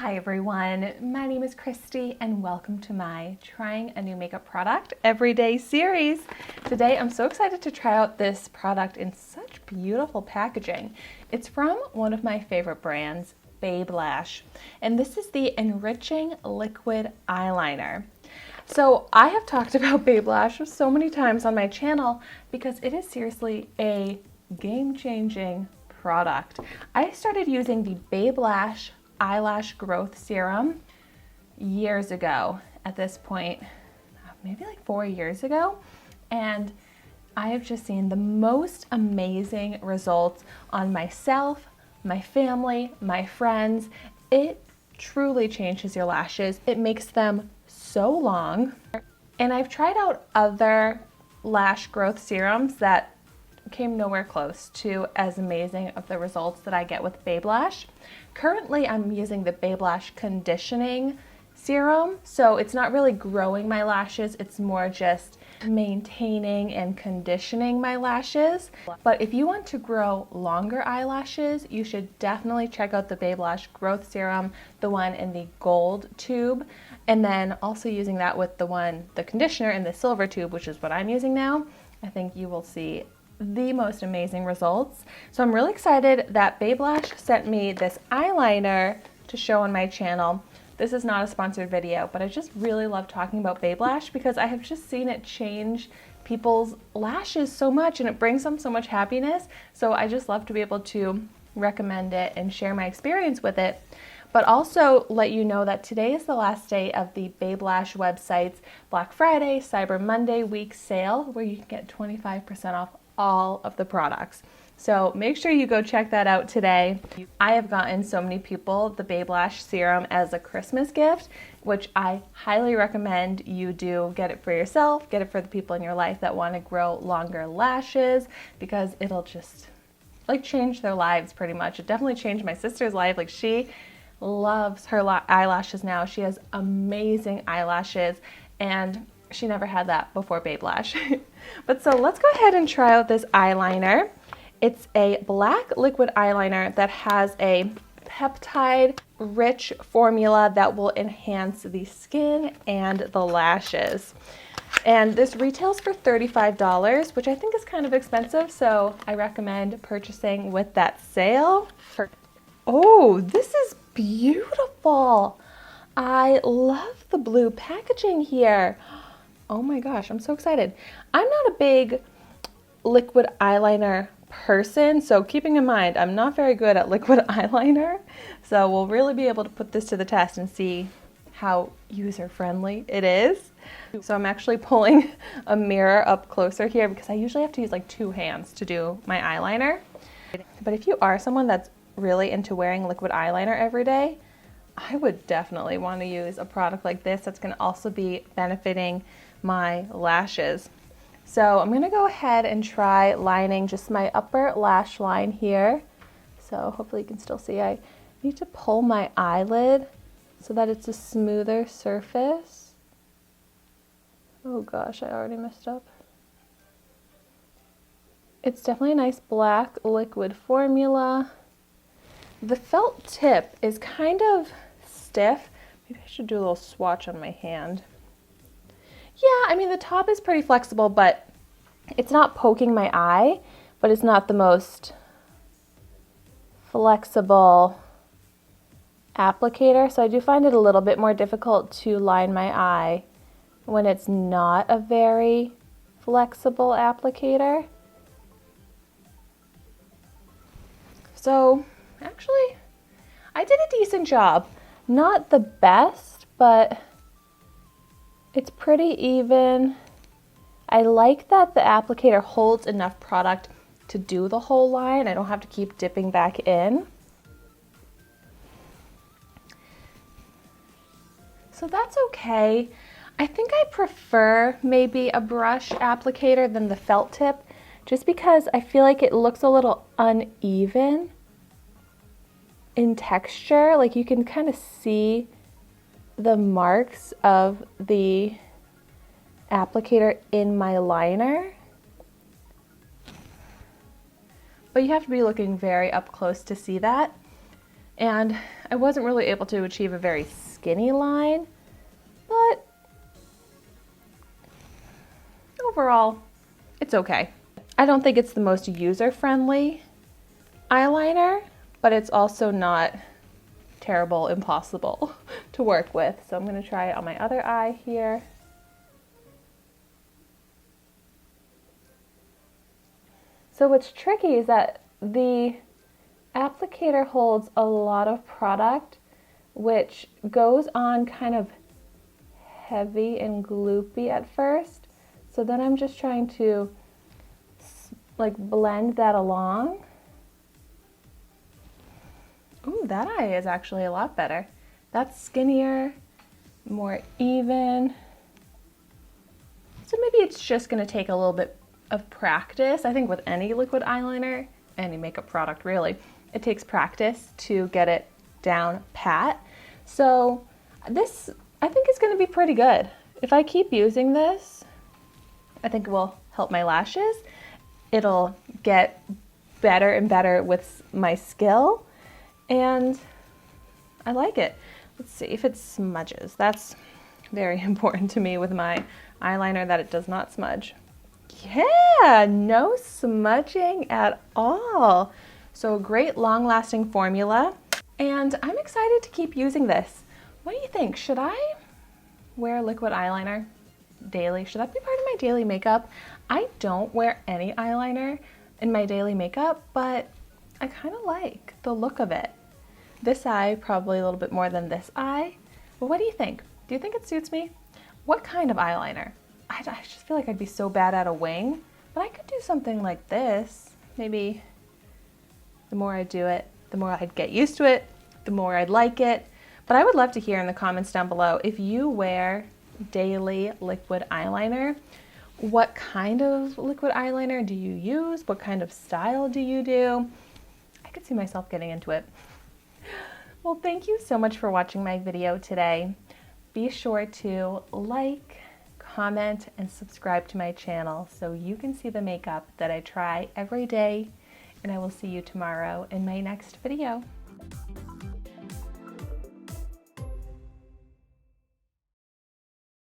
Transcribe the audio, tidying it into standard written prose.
Hi everyone, my name is Christy and welcome to my Trying a New Makeup Product Everyday series. Today I'm so excited to try out this product in such beautiful packaging. It's from one of my favorite brands, Babelash, and this is the Enriching Liquid Eyeliner. So I have talked about Babelash so many times on my channel because it is seriously a game-changing product. I started using the Babelash eyelash growth serum years ago at this point, maybe like 4 years ago, and I have just seen the most amazing results on myself, my family, my friends. It truly changes your lashes. It makes them so long. And I've tried out other lash growth serums that came nowhere close to as amazing of the results that I get with Babelash. Currently, I'm using the Babelash conditioning serum, so it's not really growing my lashes, it's more just maintaining and conditioning my lashes. But if you want to grow longer eyelashes, you should definitely check out the Babelash growth serum, the one in the gold tube, and then also using that with the conditioner in the silver tube, which is what I'm using now. I think you will see the most amazing results. So I'm really excited that Babelash sent me this eyeliner to show on my channel. This is not a sponsored video, but I just really love talking about Babelash because I have just seen it change people's lashes so much and it brings them so much happiness. So I just love to be able to recommend it and share my experience with it. But also let you know that today is the last day of the Babelash website's Black Friday, Cyber Monday week sale, where you can get 25% off all of the products. So make sure you go check that out today. I have gotten so many people the Babelash serum as a Christmas gift, which I highly recommend you do. Get it for yourself, get it for the people in your life that want to grow longer lashes, because it'll just change their lives pretty much. It definitely changed my sister's life. She loves her eyelashes now. She has amazing eyelashes and she never had that before Babelash. But so let's go ahead and try out this eyeliner. It's a black liquid eyeliner that has a peptide rich formula that will enhance the skin and the lashes. And this retails for $35, which I think is kind of expensive, so I recommend purchasing with that sale. Oh, this is beautiful. I love the blue packaging here. Oh my gosh, I'm so excited. I'm not a big liquid eyeliner person, so keeping in mind, I'm not very good at liquid eyeliner. So we'll really be able to put this to the test and see how user-friendly it is. So I'm actually pulling a mirror up closer here because I usually have to use like 2 hands to do my eyeliner. But if you are someone that's really into wearing liquid eyeliner every day, I would definitely want to use a product like this that's going to also be benefiting my lashes. So I'm going to go ahead and try lining just my upper lash line here. So hopefully you can still see. I need to pull my eyelid so that it's a smoother surface. Oh gosh, I already messed up. It's definitely a nice black liquid formula. The felt tip is kind of stiff. Maybe I should do a little swatch on my hand. Yeah, I mean the top is pretty flexible, but it's not poking my eye, but it's not the most flexible applicator. So I do find it a little bit more difficult to line my eye when it's not a very flexible applicator. So actually, I did a decent job. Not the best, but it's pretty even. I like that the applicator holds enough product to do the whole line. I don't have to keep dipping back in. So that's okay. I think I prefer maybe a brush applicator than the felt tip, just because I feel like it looks a little uneven in texture. Like you can kind of see the marks of the applicator in my liner. But you have to be looking very up close to see that. And I wasn't really able to achieve a very skinny line, but overall, it's okay. I don't think it's the most user-friendly eyeliner, but it's also not terrible, impossible to work with. So I'm going to try it on my other eye here. So what's tricky is that the applicator holds a lot of product, which goes on kind of heavy and gloopy at first. So then I'm just trying to like blend that along. Ooh, that eye is actually a lot better. That's skinnier, more even. So maybe it's just gonna take a little bit of practice. I think with any liquid eyeliner, any makeup product really, it takes practice to get it down pat. So this, I think, is gonna be pretty good. If I keep using this, I think it will help my lashes. It'll get better and better with my skill. And I like it. Let's see if it smudges. That's very important to me with my eyeliner, that it does not smudge. Yeah, no smudging at all. So a great long-lasting formula. And I'm excited to keep using this. What do you think? Should I wear liquid eyeliner daily? Should that be part of my daily makeup? I don't wear any eyeliner in my daily makeup, but I kind of like the look of it. This eye probably a little bit more than this eye. But what do you think? Do you think it suits me? What kind of eyeliner? I just feel like I'd be so bad at a wing, but I could do something like this. Maybe the more I do it, the more I'd get used to it, the more I'd like it. But I would love to hear in the comments down below if you wear daily liquid eyeliner. What kind of liquid eyeliner do you use? What kind of style do you do? I could see myself getting into it. Well, thank you so much for watching my video today. Be sure to like, comment, and subscribe to my channel so you can see the makeup that I try every day. And I will see you tomorrow in my next video.